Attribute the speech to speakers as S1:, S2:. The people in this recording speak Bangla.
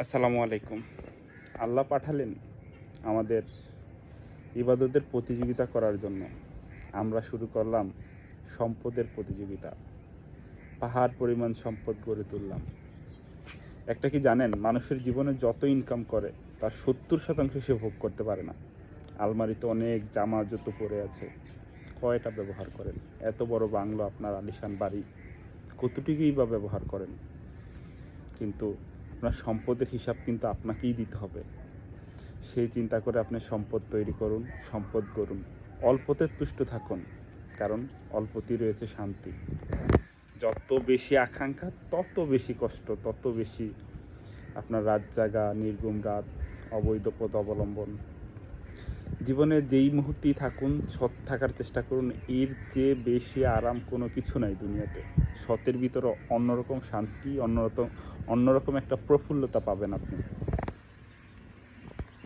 S1: আসসালামু আলাইকুম। আল্লাহ পাঠালেন আমাদের ইবাদতের প্রতিযোগিতা করার জন্য। আমরা শুরু করলাম সম্পদের প্রতিযোগিতা। পাহাড় পরিমাণ সম্পদ গড়ে তুললাম। একটা কি জানেন, মানুষের জীবনে যত ইনকাম করে তার 70% সে ভোগ করতে পারে না। আলমারিতে অনেক জামা জুতো পরে আছে, কয়টা ব্যবহার করেন? এত বড় বাংলো, আপনার আলিশান বাড়ি, কতটুকুই বা ব্যবহার করেন? কিন্তু আপনার সম্পদের হিসাব কিন্তু আপনাকেই দিতে হবে। সেই চিন্তা করে আপনি সম্পদ তৈরি করুন, সম্পদ গড়ুন। অল্পতে তুষ্ট থাকুন, কারণ অল্পতেই রয়েছে শান্তি। যত বেশি আকাঙ্ক্ষা তত বেশি কষ্ট, তত বেশি আপনার রাত জাগা, নির্ঘুম রাত, অবৈধ পথ অবলম্বন। জীবনে যেই মুহূর্তেই থাকুন সৎ থাকার চেষ্টা করুন। এর চেয়ে বেশি আরাম কোনো কিছু নাই দুনিয়াতে। সতের ভিতরে অন্যরকম শান্তি, অন্যরকম একটা প্রফুল্লতা পাবেন আপনি।